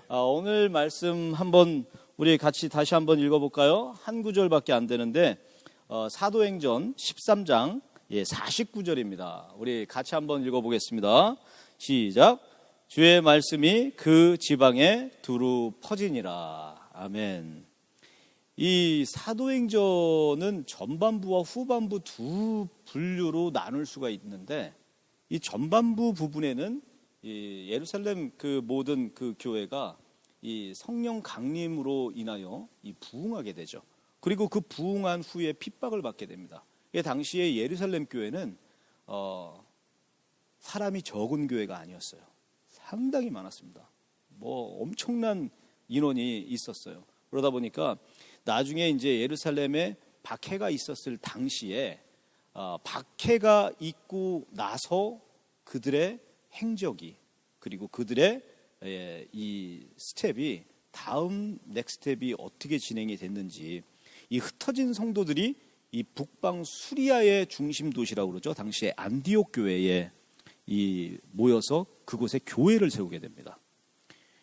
오늘 말씀 한번 우리 같이 다시 한번 읽어볼까요? 한 구절밖에 안 되는데 사도행전 13장 49절입니다. 우리 같이 한번 읽어보겠습니다. 시작. 주의 말씀이 그 지방에 두루 퍼지니라. 아멘. 이 사도행전은 전반부와 후반부 두 분류로 나눌 수가 있는데, 이 전반부 부분에는 이 예루살렘 그 모든 그 교회가 이 성령 강림으로 인하여 이 부흥하게 되죠. 그리고 그 부흥한 후에 핍박을 받게 됩니다. 당시에 예루살렘 교회는 사람이 적은 교회가 아니었어요. 상당히 많았습니다. 엄청난 인원이 있었어요. 그러다 보니까 나중에 이제 예루살렘에 박해가 있었을 당시에 박해가 있고 나서 그들의 행적이, 그리고 그들의 이 스텝이, 다음 넥스텝이 어떻게 진행이 됐는지, 이 흩어진 성도들이 이 북방 수리아의 중심 도시라고 그러죠. 당시에 안디옥 교회에 이 모여서 그곳에 교회를 세우게 됩니다.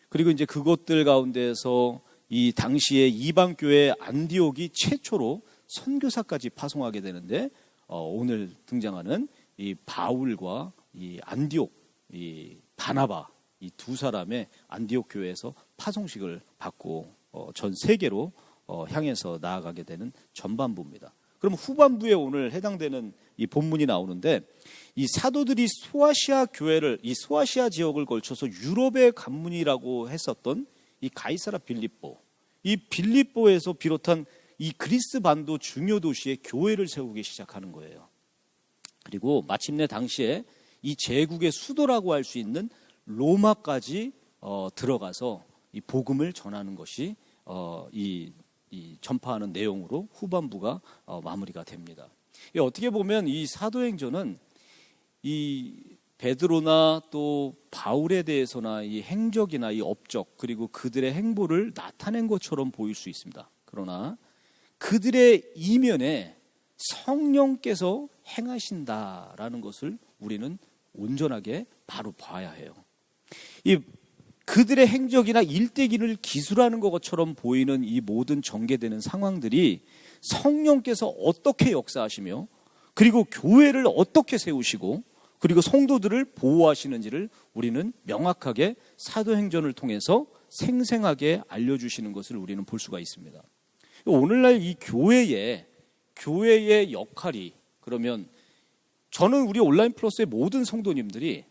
그리고 이제 그것들 가운데서 이 당시에 이방 교회 안디옥이 최초로 선교사까지 파송하게 되는데, 오늘 등장하는 이 바울과 이 안디옥, 이 바나바, 이 두 사람의 안디옥 교회에서 파송식을 받고 전 세계로 향해서 나아가게 되는 전반부입니다. 그럼 후반부에 오늘 해당되는 이 본문이 나오는데, 이 사도들이 소아시아 교회를, 이 소아시아 지역을 걸쳐서 유럽의 관문이라고 했었던 이 가이사라 빌립보, 이 빌립보에서 비롯한 이 그리스 반도 중요 도시에 교회를 세우기 시작하는 거예요. 그리고 마침내 당시에 이 제국의 수도라고 할 수 있는 로마까지 들어가서 이 복음을 전하는 것이 이 전파하는 내용으로 후반부가 마무리가 됩니다. 어떻게 보면 이 사도행전은 이 베드로나 또 바울에 대해서나 이 행적이나 이 업적, 그리고 그들의 행보를 나타낸 것처럼 보일 수 있습니다. 그러나 그들의 이면에 성령께서 행하신다라는 것을 우리는 온전하게 바로 봐야 해요. 이 그들의 행적이나 일대기를 기술하는 것처럼 보이는 이 모든 전개되는 상황들이 성령께서 어떻게 역사하시며, 그리고 교회를 어떻게 세우시고, 그리고 성도들을 보호하시는지를 우리는 명확하게 사도행전을 통해서 생생하게 알려주시는 것을 우리는 볼 수가 있습니다. 오늘날 이 교회의 역할이, 그러면 저는 우리 온라인 플러스의 모든 성도님들이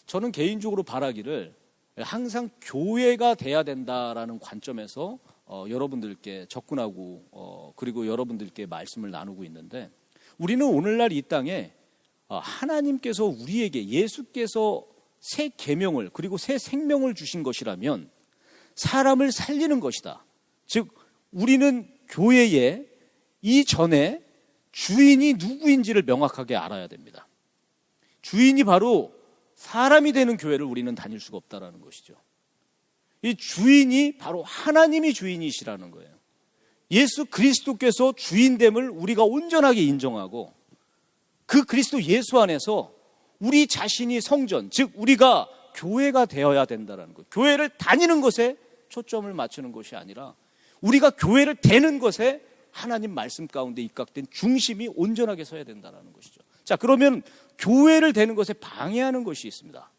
저는 개인적으로 바라기를 항상 교회가 돼야 된다라는 관점에서 여러분들께 접근하고 그리고 여러분들께 말씀을 나누고 있는데, 우리는 오늘날 이 땅에 하나님께서 우리에게, 예수께서 새 계명을, 그리고 새 생명을 주신 것이라면 사람을 살리는 것이다. 즉 우리는 교회에 이전에 주인이 누구인지를 명확하게 알아야 됩니다. 주인이 바로 사람이 되는 교회를 우리는 다닐 수가 없다라는 것이죠. 이 주인이 바로 하나님이 주인이시라는 거예요. 예수 그리스도께서 주인됨을 우리가 온전하게 인정하고, 그 그리스도 예수 안에서 우리 자신이 성전, 즉 우리가 교회가 되어야 된다는 것, 교회를 다니는 것에 초점을 맞추는 것이 아니라 우리가 교회를 되는 것에 하나님 말씀 가운데 입각된 중심이 온전하게 서야 된다는 것이죠. 자, 그러면 교회를 되는 것에 방해하는 것이 있습니다.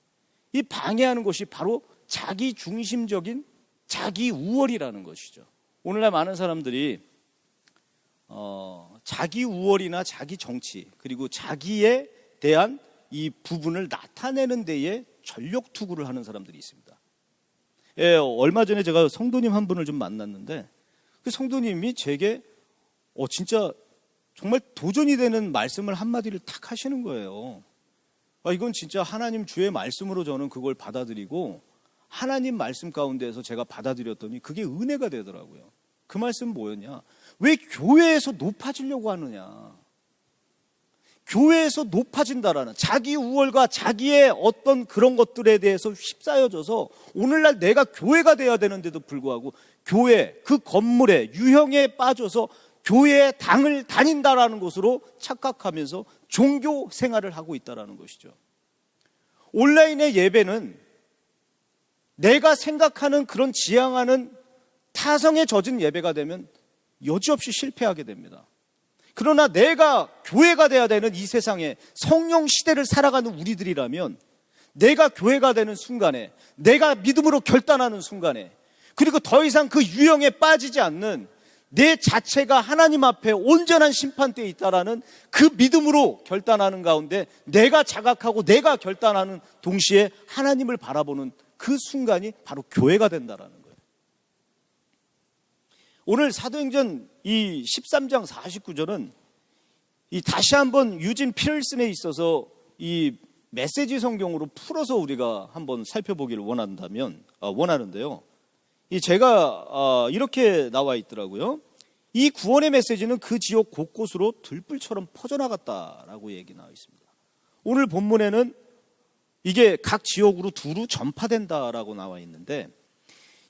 이 방해하는 것이 바로 자기 중심적인 자기 우월이라는 것이죠. 오늘날 많은 사람들이 자기 우월이나 자기 정치, 그리고 자기에 대한 이 부분을 나타내는 데에 전력 투구를 하는 사람들이 있습니다. 얼마 전에 제가 성도님 한 분을 좀 만났는데, 그 성도님이 제게 진짜 정말 도전이 되는 말씀을 한마디를 탁 하시는 거예요. 이건 진짜 하나님 주의 말씀으로 저는 그걸 받아들이고, 하나님 말씀 가운데에서 제가 받아들였더니 그게 은혜가 되더라고요. 그 말씀은 뭐였냐? 왜 교회에서 높아지려고 하느냐? 교회에서 높아진다라는 자기 우월과 자기의 어떤 그런 것들에 대해서 휩싸여져서 오늘날 내가 교회가 돼야 되는데도 불구하고 교회, 그 건물에, 유형에 빠져서 교회의 당을 다닌다라는 것으로 착각하면서 종교 생활을 하고 있다라는 것이죠. 온라인의 예배는 내가 생각하는 그런 지향하는 타성에 젖은 예배가 되면 여지없이 실패하게 됩니다. 그러나 내가 교회가 돼야 되는 이 세상에 성령 시대를 살아가는 우리들이라면 내가 교회가 되는 순간에, 내가 믿음으로 결단하는 순간에, 그리고 더 이상 그 유형에 빠지지 않는 내 자체가 하나님 앞에 온전한 심판대에 있다라는 그 믿음으로 결단하는 가운데 내가 자각하고 내가 결단하는 동시에 하나님을 바라보는 그 순간이 바로 교회가 된다라는 거예요. 오늘 사도행전 이 13장 49절은 이 다시 한번 유진 피얼슨에 있어서 이 메시지 성경으로 풀어서 우리가 한번 살펴보기를 원하는데요. 이 제가 이렇게 나와 있더라고요. 이 구원의 메시지는 그 지역 곳곳으로 들불처럼 퍼져나갔다라고 얘기 나와 있습니다. 오늘 본문에는 이게 각 지역으로 두루 전파된다라고 나와 있는데,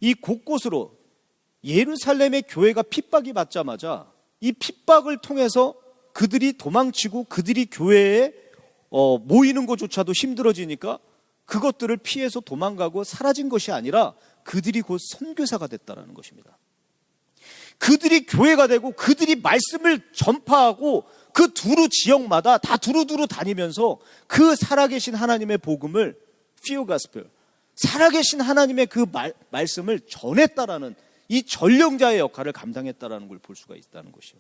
이 곳곳으로 예루살렘의 교회가 핍박이 받자마자 이 핍박을 통해서 그들이 도망치고 그들이 교회에 모이는 것조차도 힘들어지니까 그것들을 피해서 도망가고 사라진 것이 아니라 그들이 곧 선교사가 됐다는 것입니다. 그들이 교회가 되고 그들이 말씀을 전파하고 그 두루 지역마다 다 두루두루 다니면서 그 살아계신 하나님의 복음을 Fear Gospel, 살아계신 하나님의 그 말씀을 전했다라는 이 전령자의 역할을 감당했다라는 걸 볼 수가 있다는 것이요.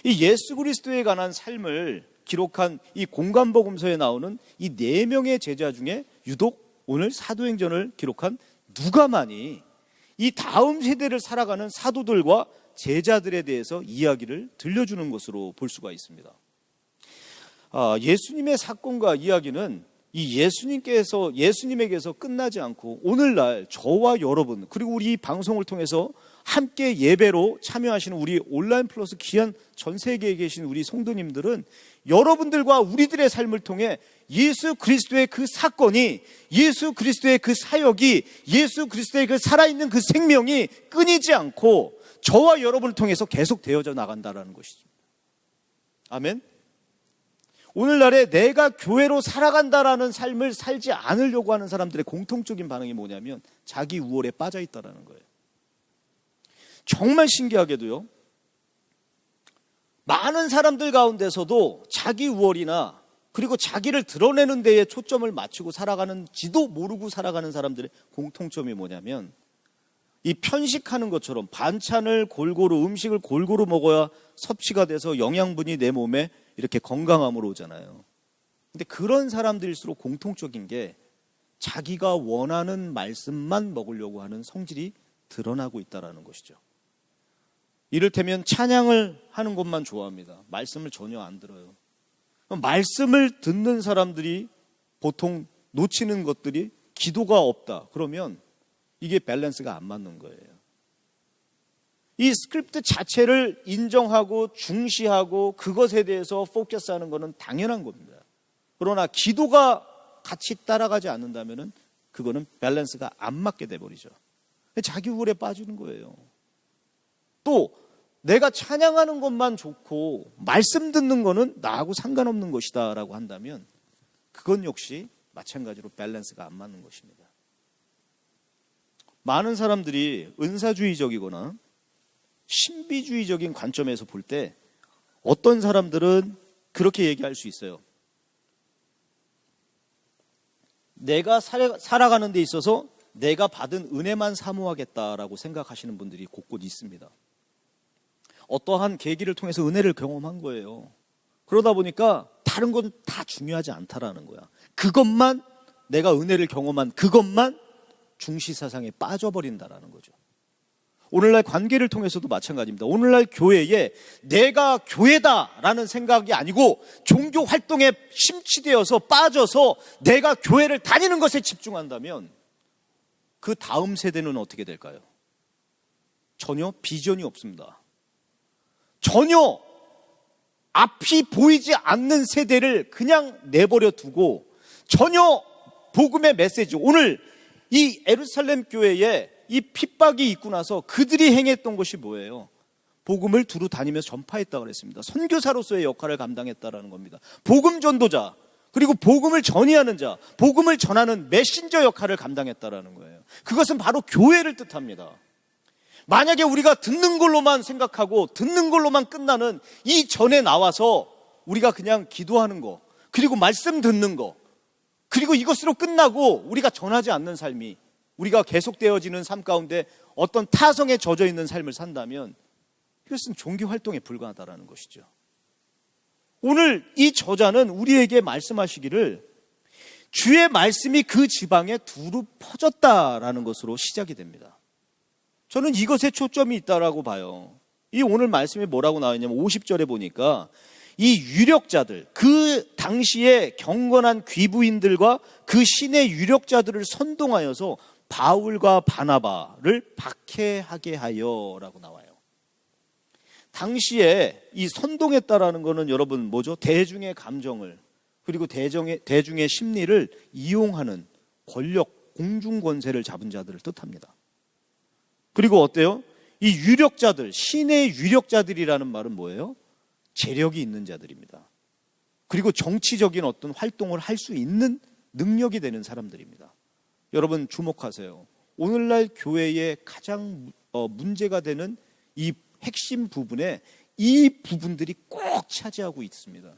이 예수 그리스도에 관한 삶을 기록한 이 공관복음서에 나오는 이 4명의 제자 중에 유독 오늘 사도행전을 기록한 누가만이 이 다음 세대를 살아가는 사도들과 제자들에 대해서 이야기를 들려주는 것으로 볼 수가 있습니다. 예수님의 사건과 이야기는 이 예수님에게서 끝나지 않고 오늘날 저와 여러분, 그리고 우리 방송을 통해서 함께 예배로 참여하시는 우리 온라인 플러스 귀한 전 세계에 계신 우리 성도님들은 여러분들과 우리들의 삶을 통해 예수 그리스도의 그 사건이, 예수 그리스도의 그 사역이, 예수 그리스도의 그 살아있는 그 생명이 끊이지 않고 저와 여러분을 통해서 계속 되어져 나간다는 것이죠. 아멘. 오늘날에 내가 교회로 살아간다라는 삶을 살지 않으려고 하는 사람들의 공통적인 반응이 뭐냐면 자기 우월에 빠져 있다는 거예요. 정말 신기하게도요, 많은 사람들 가운데서도 자기 우월이나 그리고 자기를 드러내는 데에 초점을 맞추고 살아가는지도 모르고 살아가는 사람들의 공통점이 뭐냐면 이 편식하는 것처럼 반찬을 골고루, 음식을 골고루 먹어야 섭취가 돼서 영양분이 내 몸에 이렇게 건강함으로 오잖아요. 근데 그런 사람들일수록 공통적인 게 자기가 원하는 말씀만 먹으려고 하는 성질이 드러나고 있다는 것이죠. 이를테면 찬양을 하는 것만 좋아합니다. 말씀을 전혀 안 들어요. 말씀을 듣는 사람들이 보통 놓치는 것들이 기도가 없다. 그러면 이게 밸런스가 안 맞는 거예요. 이 스크립트 자체를 인정하고 중시하고 그것에 대해서 포커스하는 것은 당연한 겁니다. 그러나 기도가 같이 따라가지 않는다면 그거는 밸런스가 안 맞게 돼버리죠. 자기 우월에 빠지는 거예요. 또 내가 찬양하는 것만 좋고 말씀 듣는 거는 나하고 상관없는 것이다 라고 한다면 그건 역시 마찬가지로 밸런스가 안 맞는 것입니다. 많은 사람들이 은사주의적이거나 신비주의적인 관점에서 볼 때 어떤 사람들은 그렇게 얘기할 수 있어요. 내가 살아가는 데 있어서 내가 받은 은혜만 사모하겠다라고 생각하시는 분들이 곳곳 있습니다. 어떠한 계기를 통해서 은혜를 경험한 거예요. 그러다 보니까 다른 건 다 중요하지 않다라는 거야. 그것만, 내가 은혜를 경험한 그것만 중시사상에 빠져버린다라는 거죠. 오늘날 관계를 통해서도 마찬가지입니다. 오늘날 교회에 내가 교회다라는 생각이 아니고 종교 활동에 심취되어서 빠져서 내가 교회를 다니는 것에 집중한다면 그 다음 세대는 어떻게 될까요? 전혀 비전이 없습니다. 전혀 앞이 보이지 않는 세대를 그냥 내버려 두고 전혀 복음의 메시지, 오늘 이 예루살렘 교회에 이 핍박이 있고 나서 그들이 행했던 것이 뭐예요? 복음을 두루 다니면서 전파했다고 그랬습니다. 선교사로서의 역할을 감당했다라는 겁니다. 복음 전도자, 그리고 복음을 전이하는 자, 복음을 전하는 메신저 역할을 감당했다라는 거예요. 그것은 바로 교회를 뜻합니다. 만약에 우리가 듣는 걸로만 생각하고 듣는 걸로만 끝나는 이 전에 나와서 우리가 그냥 기도하는 거, 그리고 말씀 듣는 거, 그리고 이것으로 끝나고 우리가 전하지 않는 삶이, 우리가 계속되어지는 삶 가운데 어떤 타성에 젖어 있는 삶을 산다면 이것은 종교 활동에 불과하다라는 것이죠. 오늘 이 저자는 우리에게 말씀하시기를 주의 말씀이 그 지방에 두루 퍼졌다라는 것으로 시작이 됩니다. 저는 이것에 초점이 있다라고 봐요. 이 오늘 말씀이 뭐라고 나와 있냐면 50절에 보니까 이 유력자들, 그 당시에 경건한 귀부인들과 그 신의 유력자들을 선동하여서 바울과 바나바를 박해하게 하여라고 나와요. 당시에 이 선동했다라는 것은 여러분 뭐죠? 대중의 감정을, 그리고 대중의 심리를 이용하는 권력, 공중권세를 잡은 자들을 뜻합니다. 그리고 어때요? 이 유력자들, 신의 유력자들이라는 말은 뭐예요? 재력이 있는 자들입니다. 그리고 정치적인 어떤 활동을 할 수 있는 능력이 되는 사람들입니다. 여러분 주목하세요. 오늘날 교회에 가장 문제가 되는 이 핵심 부분에 이 부분들이 꼭 차지하고 있습니다.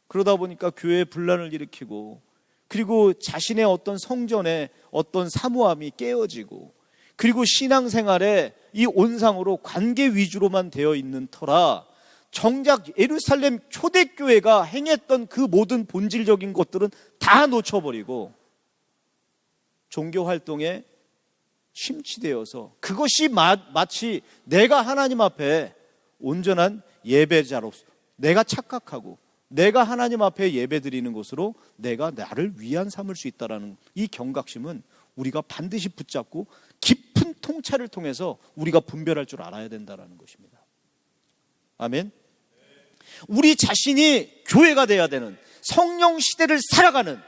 그러다 보니까 교회에 분란을 일으키고, 그리고 자신의 어떤 성전에 어떤 사모함이 깨어지고, 그리고 신앙생활에 이 온상으로 관계 위주로만 되어 있는 터라 정작 예루살렘 초대교회가 행했던 그 모든 본질적인 것들은 다 놓쳐버리고 종교활동에 심취되어서 그것이 마치 내가 하나님 앞에 온전한 예배자로서 내가 착각하고 내가 하나님 앞에 예배드리는 것으로 내가 나를 위안 삼을 수 있다는 이 경각심은 우리가 반드시 붙잡고 깊은 통찰을 통해서 우리가 분별할 줄 알아야 된다는 것입니다. 아멘. 우리 자신이 교회가 돼야 되는, 성령 시대를 살아가는,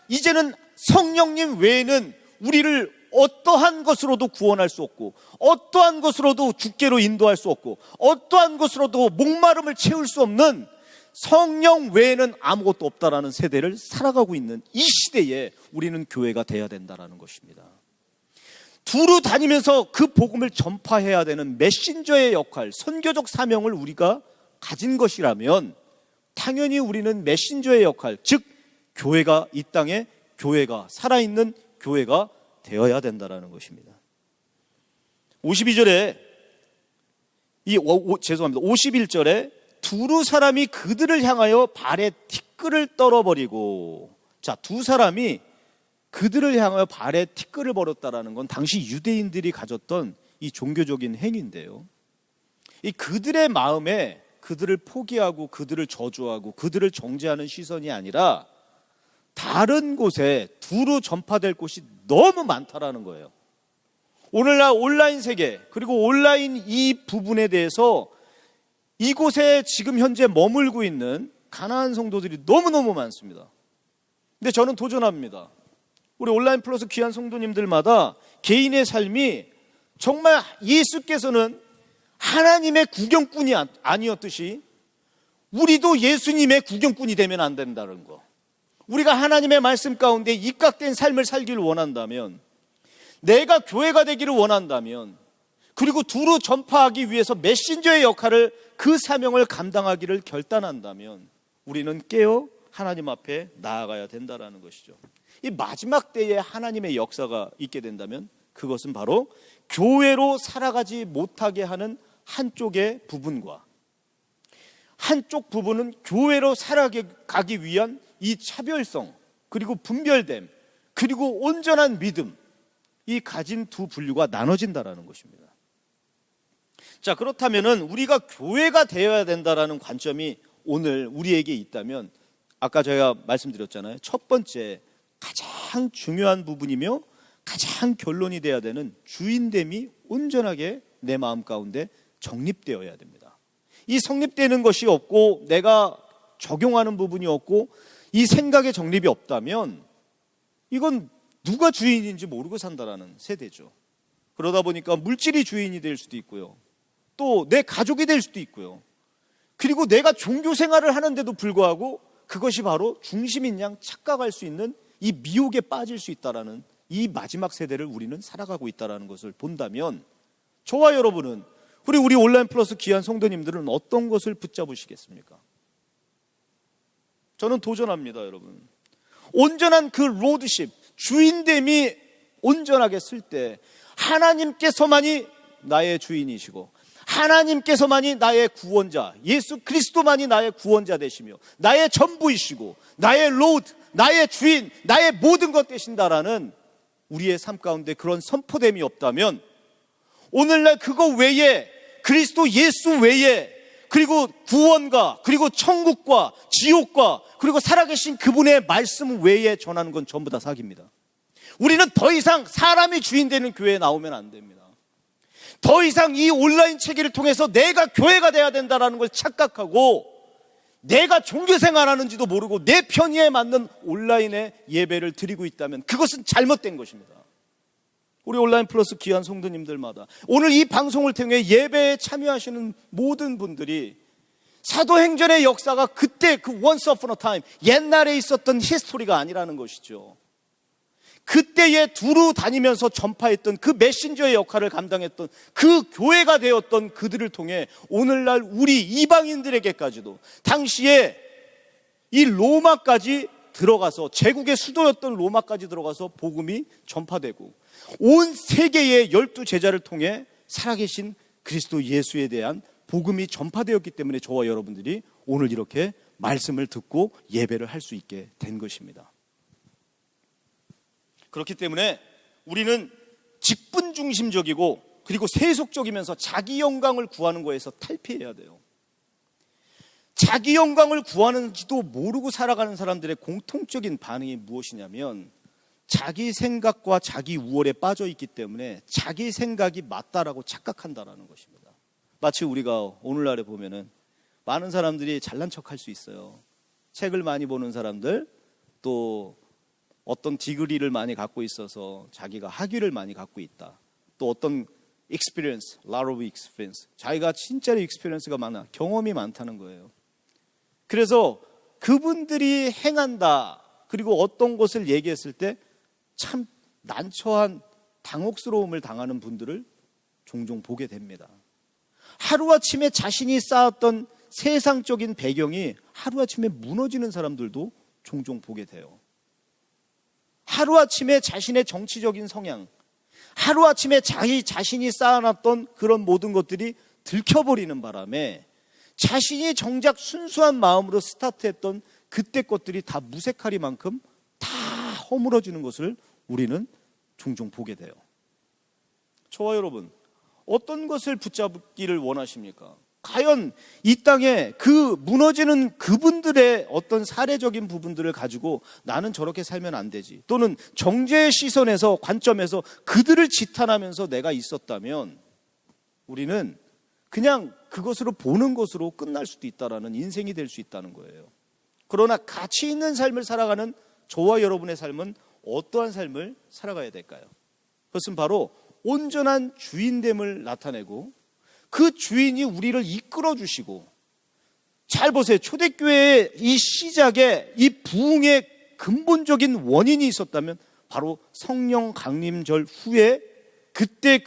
이제는 성령님 외에는 우리를 어떠한 것으로도 구원할 수 없고, 어떠한 것으로도 주께로 인도할 수 없고, 어떠한 것으로도 목마름을 채울 수 없는 성령 외에는 아무것도 없다라는 세대를 살아가고 있는 이 시대에 우리는 교회가 돼야 된다는 것입니다. 두루 다니면서 그 복음을 전파해야 되는 메신저의 역할, 선교적 사명을 우리가 가진 것이라면 당연히 우리는 메신저의 역할, 즉 교회가 이 땅에 교회가 살아있는 교회가 되어야 된다는 것입니다. 52절에 51절에 두루 사람이 그들을 향하여 발에 티끌을 떨어버리고, 자, 두 사람이 그들을 향하여 발에 티끌을 벌였다라는 건 당시 유대인들이 가졌던 이 종교적인 행위인데요. 이 그들의 마음에 그들을 포기하고 그들을 저주하고 그들을 정죄하는 시선이 아니라 다른 곳에 두루 전파될 곳이 너무 많다라는 거예요. 오늘날 온라인 세계, 그리고 온라인 이 부분에 대해서 이곳에 지금 현재 머물고 있는 가나안 성도들이 너무너무 많습니다. 근데 저는 도전합니다. 우리 온라인 플러스 귀한 성도님들마다 개인의 삶이 정말 예수께서는 하나님의 구경꾼이 아니었듯이 우리도 예수님의 구경꾼이 되면 안 된다는 거. 우리가 하나님의 말씀 가운데 입각된 삶을 살기를 원한다면, 내가 교회가 되기를 원한다면, 그리고 두루 전파하기 위해서 메신저의 역할을, 그 사명을 감당하기를 결단한다면 우리는 깨어 하나님 앞에 나아가야 된다는 것이죠. 이 마지막 때에 하나님의 역사가 있게 된다면 그것은 바로 교회로 살아가지 못하게 하는 한쪽의 부분과 한쪽 부분은 교회로 살아가기 위한 이 차별성, 그리고 분별됨, 그리고 온전한 믿음, 이 가진 두 분류가 나눠진다는 것입니다. 자, 그렇다면은 우리가 교회가 되어야 된다라는 관점이 오늘 우리에게 있다면, 아까 제가 말씀드렸잖아요. 첫 번째 가장 중요한 부분이며 가장 결론이 돼야 되는 주인됨이 온전하게 내 마음 가운데 정립되어야 됩니다. 이 성립되는 것이 없고 내가 적용하는 부분이 없고 이 생각의 정립이 없다면 이건 누가 주인인지 모르고 산다라는 세대죠. 그러다 보니까 물질이 주인이 될 수도 있고요, 또 내 가족이 될 수도 있고요, 그리고 내가 종교 생활을 하는데도 불구하고 그것이 바로 중심인 양 착각할 수 있는 이 미혹에 빠질 수 있다라는 이 마지막 세대를 우리는 살아가고 있다는 것을 본다면 저와 여러분은 우리 온라인 플러스 귀한 성도님들은 어떤 것을 붙잡으시겠습니까? 저는 도전합니다, 여러분. 온전한 그 로드십, 주인됨이 온전하게 쓸 때 하나님께서만이 나의 주인이시고 하나님께서만이 나의 구원자, 예수 그리스도만이 나의 구원자 되시며 나의 전부이시고 나의 로드, 나의 주인, 나의 모든 것 되신다라는 우리의 삶 가운데 그런 선포됨이 없다면 오늘날 그거 외에 그리스도 예수 외에 그리고 구원과 그리고 천국과 지옥과 그리고 살아계신 그분의 말씀 외에 전하는 건 전부 다 사기입니다. 우리는 더 이상 사람이 주인 되는 교회에 나오면 안 됩니다. 더 이상 이 온라인 체계를 통해서 내가 교회가 돼야 된다는 걸 착각하고 내가 종교생활하는지도 모르고 내 편의에 맞는 온라인의 예배를 드리고 있다면 그것은 잘못된 것입니다. 우리 온라인 플러스 귀한 성도님들마다 오늘 이 방송을 통해 예배에 참여하시는 모든 분들이 사도행전의 역사가 그때 그 once upon a time 옛날에 있었던 히스토리가 아니라는 것이죠. 그때에 두루 다니면서 전파했던 그 메신저의 역할을 감당했던 그 교회가 되었던 그들을 통해 오늘날 우리 이방인들에게까지도 당시에 이 로마까지 들어가서 제국의 수도였던 로마까지 들어가서 복음이 전파되고 온 세계의 12제자를 통해 살아계신 그리스도 예수에 대한 복음이 전파되었기 때문에 저와 여러분들이 오늘 이렇게 말씀을 듣고 예배를 할 수 있게 된 것입니다. 그렇기 때문에 우리는 직분중심적이고 그리고 세속적이면서 자기 영광을 구하는 거에서 탈피해야 돼요. 자기 영광을 구하는지도 모르고 살아가는 사람들의 공통적인 반응이 무엇이냐면 자기 생각과 자기 우월에 빠져 있기 때문에 자기 생각이 맞다라고 착각한다라는 것입니다. 마치 우리가 오늘날에 보면은 많은 사람들이 잘난 척할 수 있어요. 책을 많이 보는 사람들, 또 어떤 디그리를 많이 갖고 있어서 자기가 학위를 많이 갖고 있다. 또 어떤 experience, lot of experience. 자기가 진짜로 experience가 많아, 경험이 많다는 거예요. 그래서 그분들이 행한다, 그리고 어떤 것을 얘기했을 때 참 난처한 당혹스러움을 당하는 분들을 종종 보게 됩니다. 하루아침에 자신이 쌓았던 세상적인 배경이 하루아침에 무너지는 사람들도 종종 보게 돼요. 하루아침에 자신의 정치적인 성향, 하루아침에 자신이 쌓아놨던 그런 모든 것들이 들켜버리는 바람에 자신이 정작 순수한 마음으로 스타트했던 그때 것들이 다 무색하리만큼 다 허물어지는 것을 우리는 종종 보게 돼요. 저와 여러분, 어떤 것을 붙잡기를 원하십니까? 과연 이 땅에 그 무너지는 그분들의 어떤 사례적인 부분들을 가지고 나는 저렇게 살면 안 되지, 또는 정죄의 시선에서 관점에서 그들을 지탄하면서 내가 있었다면 우리는 그냥 그것으로 보는 것으로 끝날 수도 있다라는 인생이 될 수 있다는 거예요. 그러나 가치 있는 삶을 살아가는 저와 여러분의 삶은 어떠한 삶을 살아가야 될까요? 그것은 바로 온전한 주인됨을 나타내고 그 주인이 우리를 이끌어 주시고, 잘 보세요. 초대교회의 이 시작에 이 부흥의 근본적인 원인이 있었다면 바로 성령 강림절 후에 그때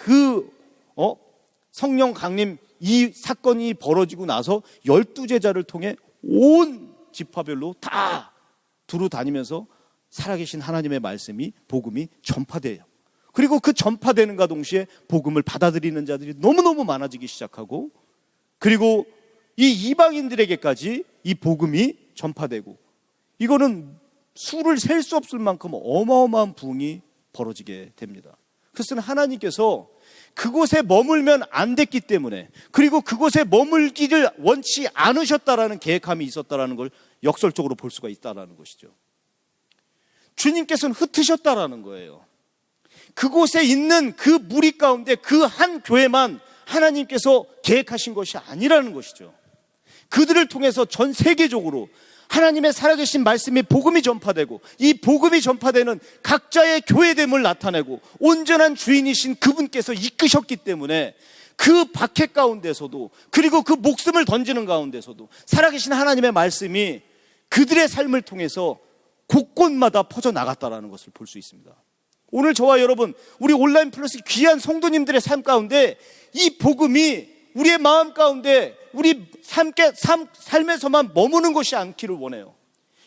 성령 강림 이 사건이 벌어지고 나서 12제자를 통해 온 지파별로 다 두루 다니면서 살아계신 하나님의 말씀이, 복음이 전파돼요. 그리고 그 전파되는가 동시에 복음을 받아들이는 자들이 너무너무 많아지기 시작하고, 그리고 이 이방인들에게까지 이 복음이 전파되고, 이거는 수를 셀 수 없을 만큼 어마어마한 부흥이 벌어지게 됩니다. 그것은 하나님께서 그곳에 머물면 안 됐기 때문에, 그리고 그곳에 머물기를 원치 않으셨다라는 계획함이 있었다라는 걸 역설적으로 볼 수가 있다라는 것이죠. 주님께서는 흩으셨다라는 거예요. 그곳에 있는 그 무리 가운데 그 한 교회만 하나님께서 계획하신 것이 아니라는 것이죠. 그들을 통해서 전 세계적으로 하나님의 살아계신 말씀이, 복음이 전파되고, 이 복음이 전파되는 각자의 교회됨을 나타내고 온전한 주인이신 그분께서 이끄셨기 때문에 그 박해 가운데서도, 그리고 그 목숨을 던지는 가운데서도 살아계신 하나님의 말씀이 그들의 삶을 통해서 곳곳마다 퍼져나갔다는 것을 볼 수 있습니다. 오늘 저와 여러분, 우리 온라인 플러스 귀한 성도님들의 삶 가운데 이 복음이 우리의 마음 가운데 우리 삶에서만 머무는 것이 않기를 원해요.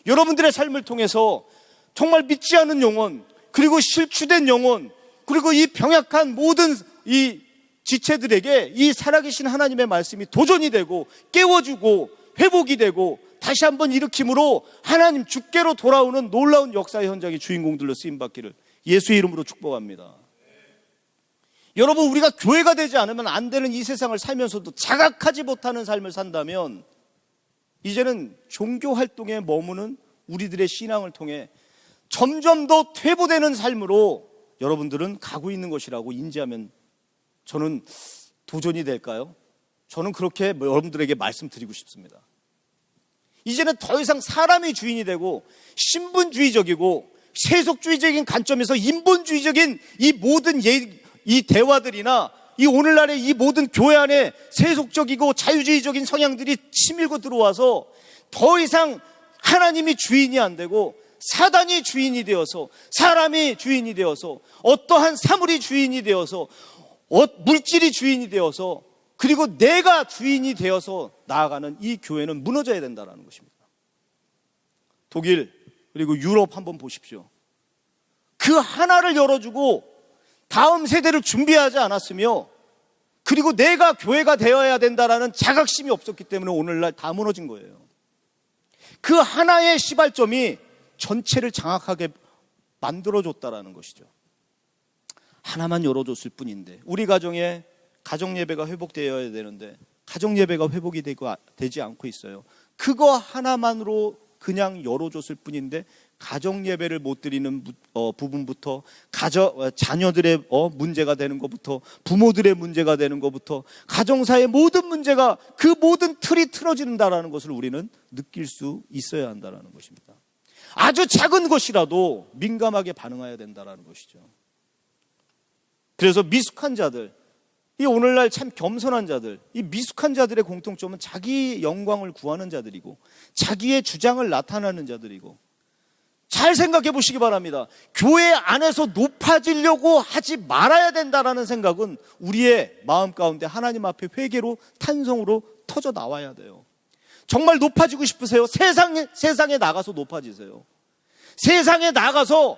여러분들의 삶을 통해서 정말 믿지 않은 영혼, 그리고 실추된 영혼, 그리고 이 병약한 모든 이 지체들에게 이 살아계신 하나님의 말씀이 도전이 되고 깨워주고 회복이 되고 다시 한번 일으킴으로 하나님 주께로 돌아오는 놀라운 역사의 현장의 주인공들로 쓰임받기를 예수의 이름으로 축복합니다. 여러분, 우리가 교회가 되지 않으면 안 되는 이 세상을 살면서도 자각하지 못하는 삶을 산다면 이제는 종교 활동에 머무는 우리들의 신앙을 통해 점점 더 퇴보되는 삶으로 여러분들은 가고 있는 것이라고 인지하면 저는 도전이 될까요? 저는 그렇게 여러분들에게 말씀드리고 싶습니다. 이제는 더 이상 사람이 주인이 되고 신분주의적이고 세속주의적인 관점에서 인본주의적인 이 모든 이 대화들이나 이 오늘날의 이 모든 교회 안에 세속적이고 자유주의적인 성향들이 치밀고 들어와서 더 이상 하나님이 주인이 안 되고 사단이 주인이 되어서 사람이 주인이 되어서 어떠한 사물이 주인이 되어서 물질이 주인이 되어서 그리고 내가 주인이 되어서 나아가는 이 교회는 무너져야 된다는 것입니다. 독일 그리고 유럽 한번 보십시오. 그 하나를 열어주고 다음 세대를 준비하지 않았으며 그리고 내가 교회가 되어야 된다라는 자각심이 없었기 때문에 오늘날 다 무너진 거예요. 그 하나의 시발점이 전체를 장악하게 만들어줬다라는 것이죠. 하나만 열어줬을 뿐인데 우리 가정에 가정예배가 회복되어야 되는데 가정예배가 회복이 되지 않고 있어요. 그거 하나만으로 그냥 열어줬을 뿐인데 가정예배를 못 드리는 부분부터 자녀들의 문제가 되는 것부터 부모들의 문제가 되는 것부터 가정사의 모든 문제가 그 모든 틀이 틀어진다는 것을 우리는 느낄 수 있어야 한다는 것입니다. 아주 작은 것이라도 민감하게 반응해야 된다는 것이죠. 그래서 미숙한 자들, 이 오늘날 참 겸손한 자들, 이 미숙한 자들의 공통점은 자기 영광을 구하는 자들이고 자기의 주장을 나타내는 자들이고, 잘 생각해 보시기 바랍니다. 교회 안에서 높아지려고 하지 말아야 된다라는 생각은 우리의 마음 가운데 하나님 앞에 회개로 탄성으로 터져 나와야 돼요. 정말 높아지고 싶으세요? 세상에 나가서 높아지세요. 세상에 나가서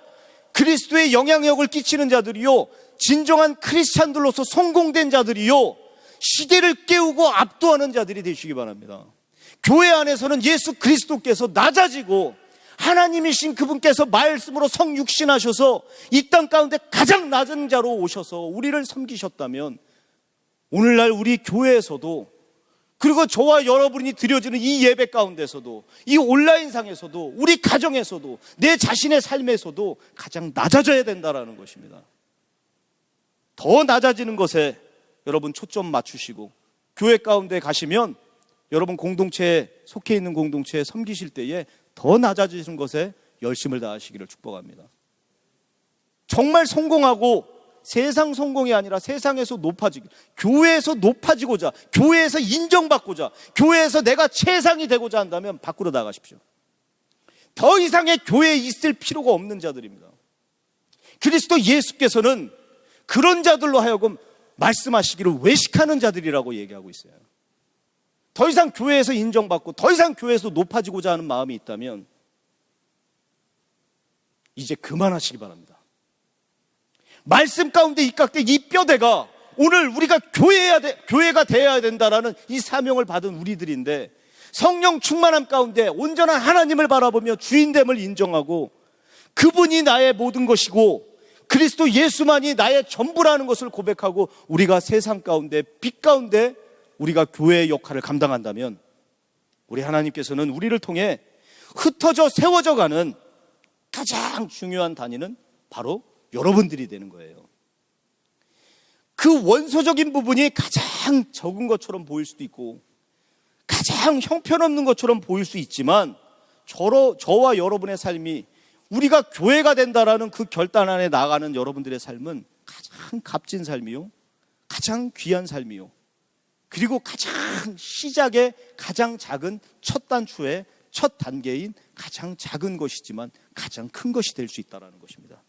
그리스도의 영향력을 끼치는 자들이요, 진정한 크리스찬들로서 성공된 자들이요, 시대를 깨우고 압도하는 자들이 되시기 바랍니다. 교회 안에서는 예수 그리스도께서 낮아지고 하나님이신 그분께서 말씀으로 성육신하셔서 이 땅 가운데 가장 낮은 자로 오셔서 우리를 섬기셨다면 오늘날 우리 교회에서도, 그리고 저와 여러분이 드려지는 이 예배 가운데서도, 이 온라인상에서도, 우리 가정에서도, 내 자신의 삶에서도 가장 낮아져야 된다는 것입니다. 더 낮아지는 것에 여러분 초점 맞추시고 교회 가운데 가시면 여러분 공동체에 속해 있는 공동체에 섬기실 때에 더 낮아지는 것에 열심을 다하시기를 축복합니다. 정말 성공하고 세상 성공이 아니라 세상에서 높아지기, 교회에서 높아지고자, 교회에서 인정받고자, 교회에서 내가 최상이 되고자 한다면 밖으로 나가십시오. 더 이상의 교회에 있을 필요가 없는 자들입니다. 그리스도 예수께서는 그런 자들로 하여금 말씀하시기를 외식하는 자들이라고 얘기하고 있어요. 더 이상 교회에서 인정받고 더 이상 교회에서 높아지고자 하는 마음이 있다면 이제 그만하시기 바랍니다. 말씀 가운데 입각된 이 뼈대가 오늘 우리가 교회가 되어야 된다라는 이 사명을 받은 우리들인데, 성령 충만함 가운데 온전한 하나님을 바라보며 주인됨을 인정하고 그분이 나의 모든 것이고 그리스도 예수만이 나의 전부라는 것을 고백하고 우리가 세상 가운데 빛 가운데 우리가 교회의 역할을 감당한다면 우리 하나님께서는 우리를 통해 흩어져 세워져 가는 가장 중요한 단위는 바로 여러분들이 되는 거예요. 그 원소적인 부분이 가장 적은 것처럼 보일 수도 있고 가장 형편없는 것처럼 보일 수 있지만 저와 여러분의 삶이, 우리가 교회가 된다라는 그 결단 안에 나가는 여러분들의 삶은 가장 값진 삶이요, 가장 귀한 삶이요, 그리고 가장 시작의 가장 작은 첫 단추의 첫 단계인 가장 작은 것이지만 가장 큰 것이 될 수 있다는 것입니다.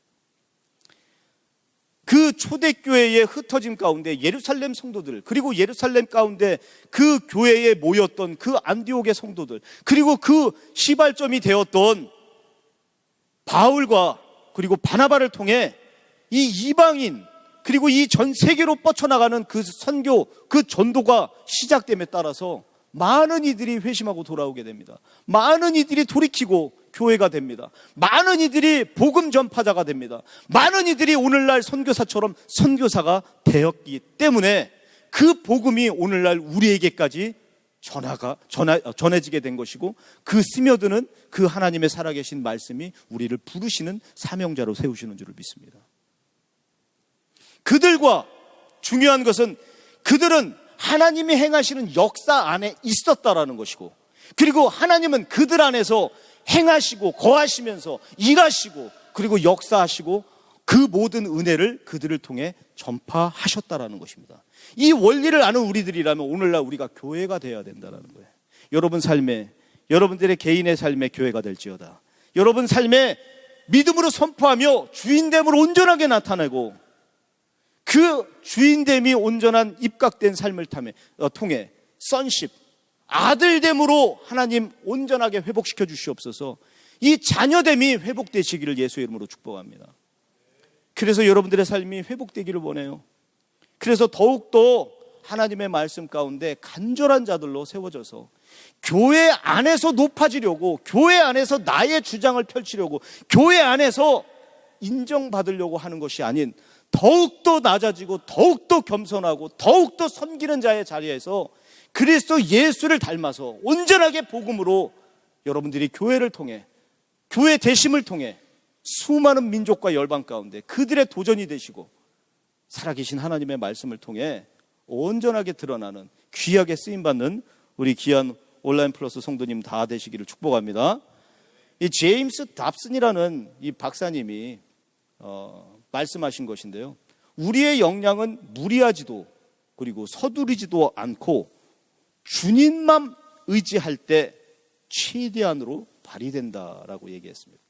그 초대교회의 흩어짐 가운데 예루살렘 성도들, 그리고 예루살렘 가운데 그 교회에 모였던 그 안디옥의 성도들, 그리고 그 시발점이 되었던 바울과 그리고 바나바를 통해 이 이방인, 그리고 이 전 세계로 뻗쳐나가는 그 선교, 그 전도가 시작됨에 따라서 많은 이들이 회심하고 돌아오게 됩니다. 많은 이들이 돌이키고 교회가 됩니다. 많은 이들이 복음 전파자가 됩니다. 많은 이들이 오늘날 선교사처럼 선교사가 되었기 때문에 그 복음이 오늘날 우리에게까지 전해지게 된 것이고, 그 스며드는 그 하나님의 살아계신 말씀이 우리를 부르시는 사명자로 세우시는 줄을 믿습니다. 그들과 중요한 것은 그들은 하나님이 행하시는 역사 안에 있었다라는 것이고, 그리고 하나님은 그들 안에서 행하시고 거하시면서 일하시고 그리고 역사하시고 그 모든 은혜를 그들을 통해 전파하셨다라는 것입니다. 이 원리를 아는 우리들이라면 오늘날 우리가 교회가 되어야 된다는 거예요. 여러분 삶에, 여러분들의 개인의 삶에 교회가 될지어다. 여러분 삶에 믿음으로 선포하며 주인됨을 온전하게 나타내고, 그 주인됨이 온전한 입각된 삶을 통해 선십, 아들됨으로 하나님 온전하게 회복시켜 주시옵소서. 이 자녀됨이 회복되시기를 예수의 이름으로 축복합니다. 그래서 여러분들의 삶이 회복되기를 원해요. 그래서 더욱더 하나님의 말씀 가운데 간절한 자들로 세워져서 교회 안에서 높아지려고, 교회 안에서 나의 주장을 펼치려고, 교회 안에서 인정받으려고 하는 것이 아닌 더욱더 낮아지고 더욱더 겸손하고 더욱더 섬기는 자의 자리에서 그리스도 예수를 닮아서 온전하게 복음으로 여러분들이 교회를 통해, 교회 대심을 통해 수많은 민족과 열방 가운데 그들의 도전이 되시고 살아계신 하나님의 말씀을 통해 온전하게 드러나는 귀하게 쓰임받는 우리 귀한 온라인 플러스 성도님 다 되시기를 축복합니다. 이 제임스 답슨이라는 이 박사님이 말씀하신 것인데요, 우리의 역량은 무리하지도 그리고 서두르지도 않고 주님만 의지할 때 최대한으로 발휘된다라고 얘기했습니다.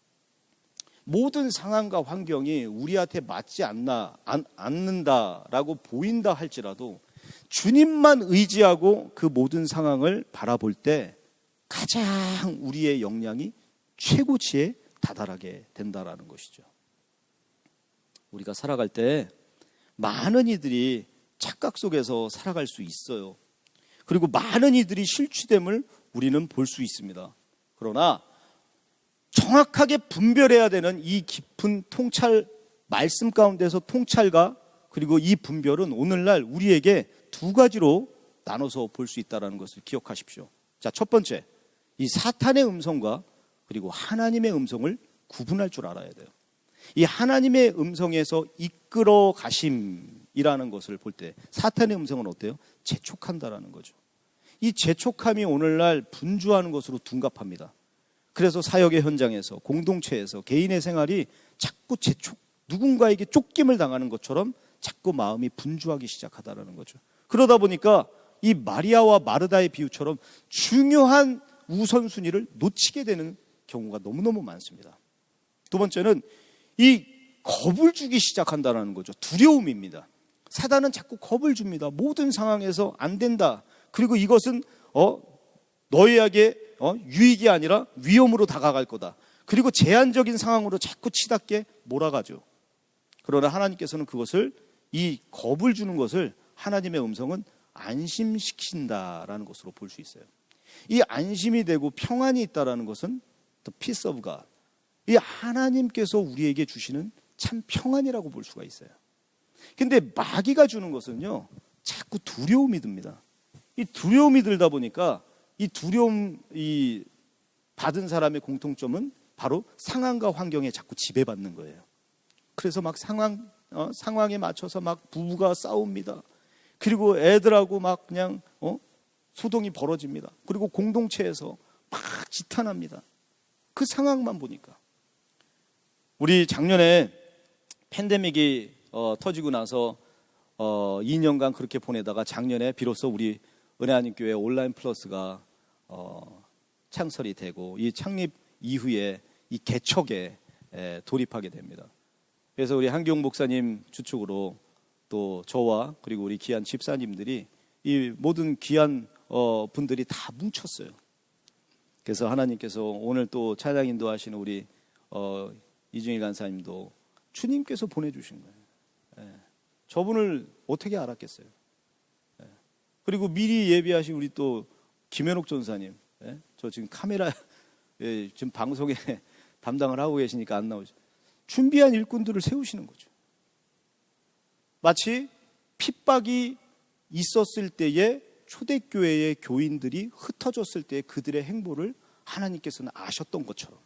모든 상황과 환경이 우리한테 맞지 않는다라고 보인다 할지라도 주님만 의지하고 그 모든 상황을 바라볼 때 가장 우리의 역량이 최고치에 다다르게 된다라는 것이죠. 우리가 살아갈 때 많은 이들이 착각 속에서 살아갈 수 있어요. 그리고 많은 이들이 실추됨을 우리는 볼 수 있습니다. 그러나 정확하게 분별해야 되는 이 깊은 통찰, 말씀 가운데서 통찰과 그리고 이 분별은 오늘날 우리에게 두 가지로 나눠서 볼 수 있다는 것을 기억하십시오. 자, 첫 번째, 이 사탄의 음성과 그리고 하나님의 음성을 구분할 줄 알아야 돼요. 이 하나님의 음성에서 이끌어 가심이라는 것을 볼 때 사탄의 음성은 어때요? 재촉한다라는 거죠. 이 재촉함이 오늘날 분주하는 것으로 둔갑합니다. 그래서 사역의 현장에서, 공동체에서 개인의 생활이 자꾸 누군가에게 쫓김을 당하는 것처럼 자꾸 마음이 분주하기 시작하다라는 거죠. 그러다 보니까 이 마리아와 마르다의 비유처럼 중요한 우선순위를 놓치게 되는 경우가 너무너무 많습니다. 두 번째는 이 겁을 주기 시작한다는 거죠. 두려움입니다. 사단은 자꾸 겁을 줍니다. 모든 상황에서 안 된다. 그리고 이것은 너희에게 유익이 아니라 위험으로 다가갈 거다. 그리고 제한적인 상황으로 자꾸 치닫게 몰아가죠. 그러나 하나님께서는 그것을, 이 겁을 주는 것을 하나님의 음성은 안심시킨다라는 것으로 볼 수 있어요. 이 안심이 되고 평안이 있다라는 것은 the peace of God, 이 하나님께서 우리에게 주시는 참 평안이라고 볼 수가 있어요. 근데 마귀가 주는 것은요, 자꾸 두려움이 듭니다. 이 두려움이 들다 보니까 이 두려움 받은 사람의 공통점은 바로 상황과 환경에 자꾸 지배받는 거예요. 그래서 막 상황에 맞춰서 막 부부가 싸웁니다. 그리고 애들하고 막 그냥 소동이 벌어집니다. 그리고 공동체에서 막 지탄합니다. 그 상황만 보니까. 우리 작년에 팬데믹이 터지고 나서 2년간 그렇게 보내다가 작년에 비로소 우리 은혜하나님 교회 온라인 플러스가 창설이 되고 이 창립 이후에 이 개척에 돌입하게 됩니다. 그래서 우리 한기용 목사님 주축으로 또 저와 그리고 우리 귀한 집사님들이 이 모든 귀한 분들이 다 뭉쳤어요. 그래서 하나님께서 오늘 또 찬양 인도하시는 우리 이중일 간사님도 주님께서 보내주신 거예요. 저분을 어떻게 알았겠어요? 그리고 미리 예비하신 우리 또 김현옥 전사님, 저 지금 카메라 지금 방송에 담당을 하고 계시니까 안 나오죠. 준비한 일꾼들을 세우시는 거죠. 마치 핍박이 있었을 때에 초대교회의 교인들이 흩어졌을 때 그들의 행보를 하나님께서는 아셨던 것처럼.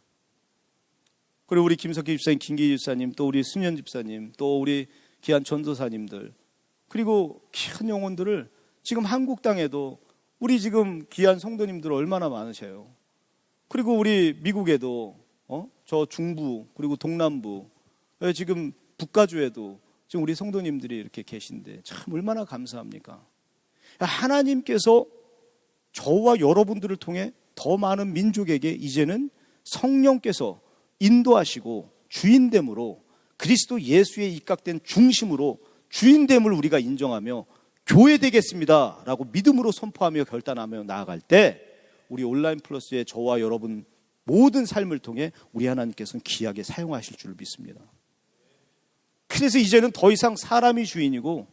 그리고 우리 김석희 집사님, 김기희 집사님, 또 우리 승현 집사님, 또 우리 귀한 전도사님들, 그리고 귀한 영혼들을 지금 한국 땅에도 우리 지금 귀한 성도님들 얼마나 많으세요. 그리고 우리 미국에도 저 중부 그리고 동남부 지금 북가주에도 지금 우리 성도님들이 이렇게 계신데 참 얼마나 감사합니까? 하나님께서 저와 여러분들을 통해 더 많은 민족에게 이제는 성령께서 인도하시고 주인됨으로 그리스도 예수에 입각된 중심으로 주인됨을 우리가 인정하며 교회 되겠습니다 라고 믿음으로 선포하며 결단하며 나아갈 때 우리 온라인 플러스의 저와 여러분 모든 삶을 통해 우리 하나님께서는 귀하게 사용하실 줄 믿습니다. 그래서 이제는 더 이상 사람이 주인이고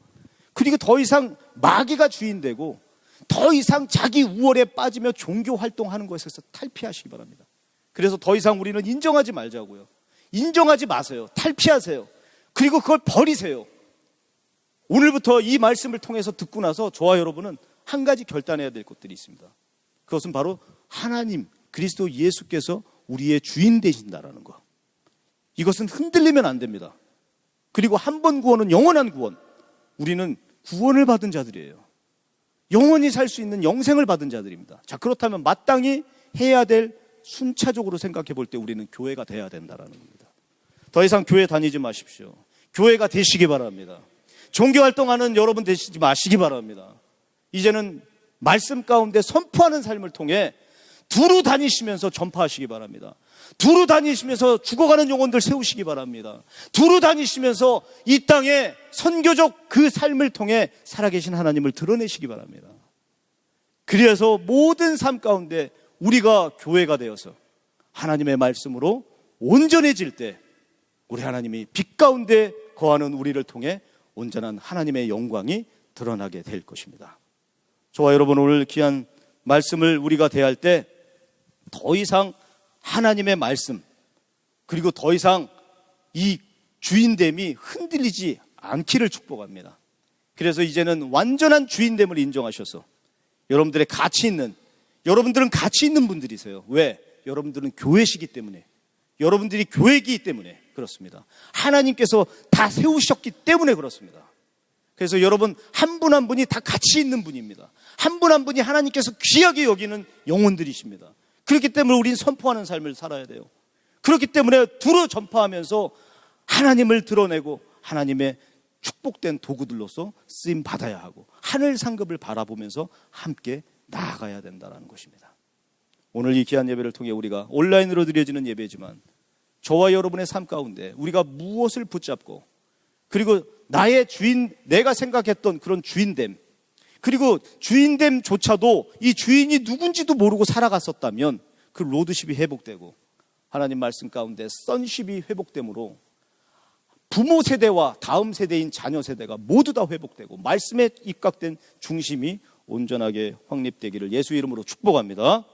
그리고 더 이상 마귀가 주인되고 더 이상 자기 우월에 빠지며 종교 활동하는 것에서 탈피하시기 바랍니다. 그래서 더 이상 우리는 인정하지 말자고요. 인정하지 마세요. 탈피하세요. 그리고 그걸 버리세요. 오늘부터 이 말씀을 통해서 듣고 나서 저와 여러분은 한 가지 결단해야 될 것들이 있습니다. 그것은 바로 하나님 그리스도 예수께서 우리의 주인 되신다라는 거. 이것은 흔들리면 안 됩니다. 그리고 한 번 구원은 영원한 구원. 우리는 구원을 받은 자들이에요. 영원히 살 수 있는 영생을 받은 자들입니다. 자, 그렇다면 마땅히 해야 될 순차적으로 생각해 볼 때 우리는 교회가 돼야 된다는 겁니다. 더 이상 교회 다니지 마십시오. 교회가 되시기 바랍니다. 종교활동하는 여러분 되시지 마시기 바랍니다. 이제는 말씀 가운데 선포하는 삶을 통해 두루 다니시면서 전파하시기 바랍니다. 두루 다니시면서 죽어가는 영혼들 세우시기 바랍니다. 두루 다니시면서 이 땅에 선교적 그 삶을 통해 살아계신 하나님을 드러내시기 바랍니다. 그래서 모든 삶 가운데 우리가 교회가 되어서 하나님의 말씀으로 온전해질 때 우리 하나님이 빛 가운데 거하는 우리를 통해 온전한 하나님의 영광이 드러나게 될 것입니다. 저와 여러분 오늘 귀한 말씀을 우리가 대할 때 더 이상 하나님의 말씀 그리고 더 이상 이 주인됨이 흔들리지 않기를 축복합니다. 그래서 이제는 완전한 주인됨을 인정하셔서 여러분들의 가치 있는 여러분들은 가치 있는 분들이세요. 왜? 여러분들은 교회시기 때문에 여러분들이 교회이기 때문에 그렇습니다. 하나님께서 다 세우셨기 때문에 그렇습니다. 그래서 여러분 한 분 한 분이 다 가치 있는 분입니다. 한 분 한 분이 하나님께서 귀하게 여기는 영혼들이십니다. 그렇기 때문에 우리는 선포하는 삶을 살아야 돼요. 그렇기 때문에 두루 전파하면서 하나님을 드러내고 하나님의 축복된 도구들로서 쓰임 받아야 하고 하늘 상급을 바라보면서 함께 나아가야 된다는 것입니다. 오늘 이 귀한 예배를 통해 우리가 온라인으로 드려지는 예배지만 저와 여러분의 삶 가운데 우리가 무엇을 붙잡고 그리고 나의 주인, 내가 생각했던 그런 주인됨 그리고 주인됨조차도 이 주인이 누군지도 모르고 살아갔었다면 그 로드십이 회복되고 하나님 말씀 가운데 선십이 회복됨으로 부모 세대와 다음 세대인 자녀 세대가 모두 다 회복되고 말씀에 입각된 중심이 온전하게 확립되기를 예수 이름으로 축복합니다.